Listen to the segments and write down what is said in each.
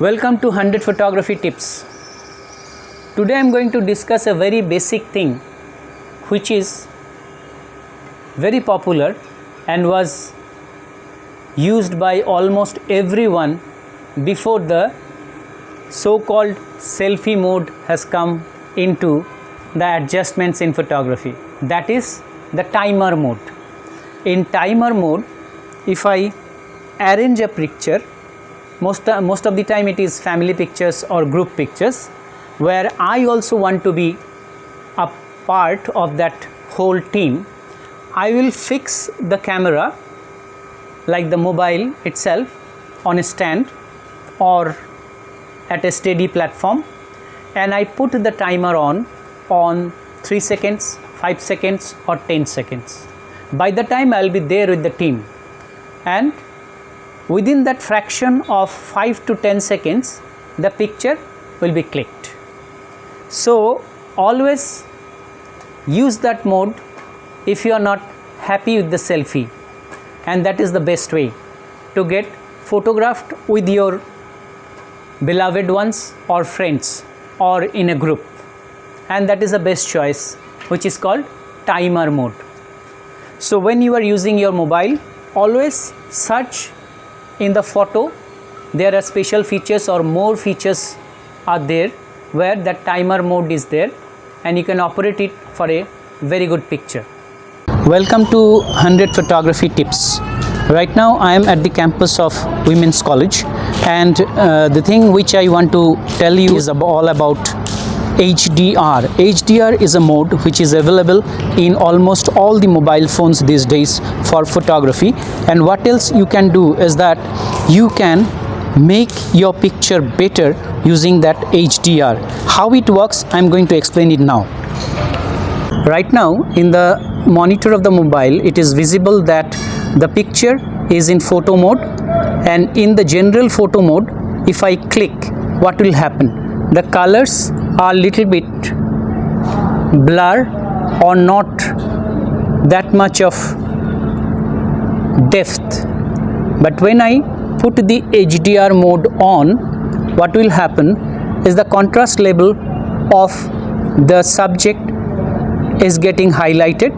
Welcome to 100 Photography Tips. Today I am going to discuss a very basic thing which is very popular and was used by almost everyone before the so-called selfie mode has come into the adjustments in photography. That is the timer mode. In timer mode, if I arrange a picture, most of the time it is family pictures or group pictures where I also want to be a part of that whole team. I will fix the camera like the mobile itself on a stand or at a steady platform, and I put the timer on 3 seconds, 5 seconds or 10 seconds. By the time I will be there with the team, and within that fraction of 5 to 10 seconds the picture will be clicked. So always use that mode if you are not happy with the selfie, and that is the best way to get photographed with your beloved ones or friends or in a group, and that is the best choice, which is called timer mode. So when you are using your mobile, always search in the photo. There are special features or more features are there where the timer mode is there, and you can operate it for a very good picture. Welcome to 100 Photography Tips. Right now I am at the campus of Women's College, and the thing which I want to tell you is all about HDR. HDR is a mode which is available in almost all the mobile phones these days for photography, and what else you can do is that you can make your picture better using that HDR. How it works, I am going to explain it now. Right now in the monitor of the mobile, it is visible that the picture is in photo mode, and in the general photo mode, if I click, what will happen? The colors are little bit blur or not that much of depth, but when I put the HDR mode on, what will happen is the contrast level of the subject is getting highlighted,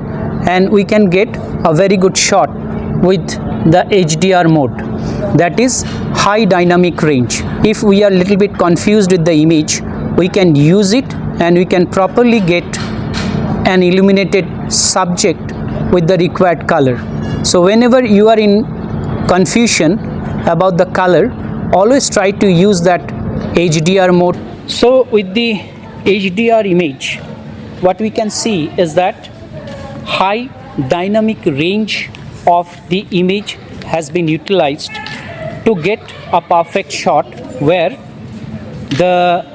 and we can get a very good shot with the HDR mode, that is high dynamic range. If we are little bit confused with the image, we can use it and we can properly get an illuminated subject with the required color. So whenever you are in confusion about the color, always try to use that HDR mode. So with the HDR image, what we can see is that high dynamic range of the image has been utilized to get a perfect shot where the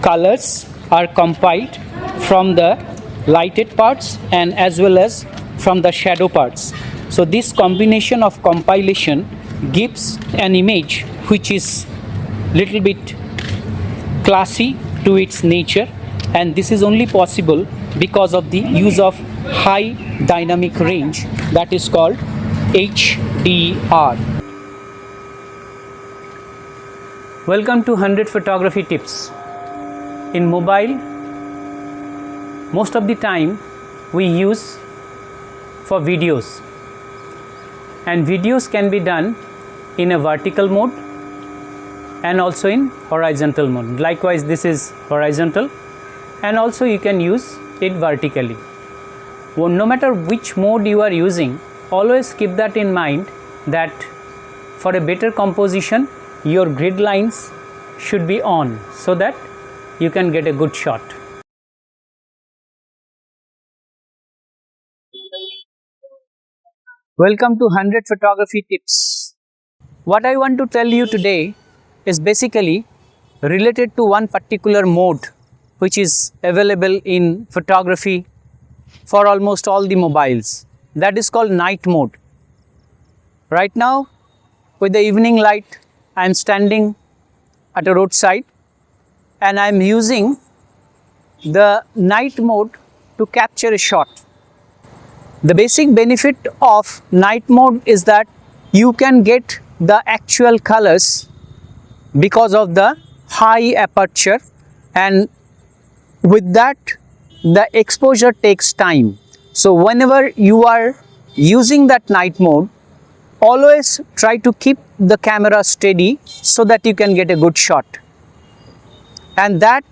colors are compiled from the lighted parts and as well as from the shadow parts. So this combination of compilation gives an image which is little bit classy to its nature, and this is only possible because of the use of high dynamic range, that is called HDR. Welcome to 100 Photography Tips. In mobile, most of the time we use for videos, and videos can be done in a vertical mode and also in horizontal mode. Likewise, this is horizontal, and also you can use it vertically. Well, no matter which mode you are using, always keep that in mind that for a better composition your grid lines should be on so that you can get a good shot. Welcome to 100 Photography Tips. What I want to tell you today is basically related to one particular mode which is available in photography for almost all the mobiles. That is called night mode. Right now, with the evening light, I am standing at a roadside and I am using the night mode to capture a shot. The basic benefit of night mode is that you can get the actual colors because of the high aperture, and with that the exposure takes time. So whenever you are using that night mode, always try to keep the camera steady so that you can get a good shot, and that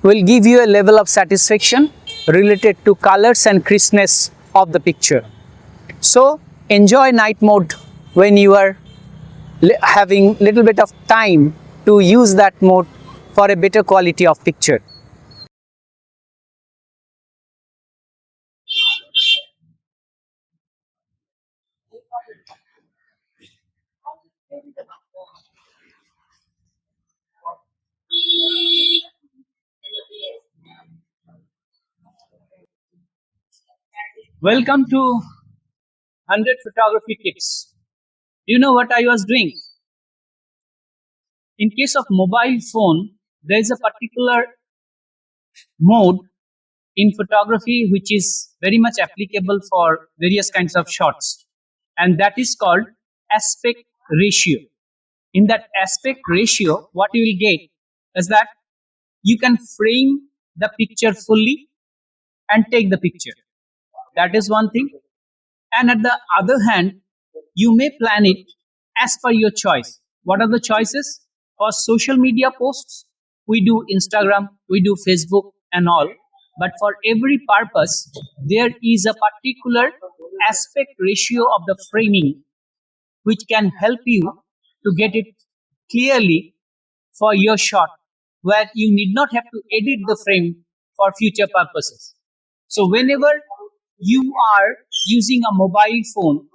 will give you a level of satisfaction related to colors and crispness of the picture. So enjoy night mode when you are having little bit of time to use that mode for a better quality of picture. Welcome to 100 photography tips. Do you know what I was doing? In case of mobile phone, there is a particular mode in photography which is very much applicable for various kinds of shots, and that is called aspect ratio. In that aspect ratio, what you will get is that you can frame the picture fully and take the picture. That is one thing. And at the other hand, you may plan it as per your choice. What are the choices? For social media posts, we do Instagram, we do Facebook, and all. But for every purpose, there is a particular aspect ratio of the framing which can help you to get it clearly for your shot, where you need not have to edit the frame for future purposes. So whenever you are using a mobile phone,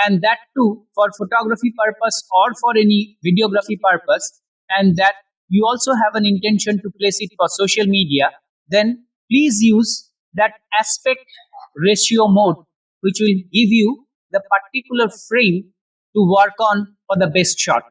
and that too for photography purpose or for any videography purpose, and that you also have an intention to place it for social media, then please use that aspect ratio mode, which will give you the particular frame to work on for the best shot.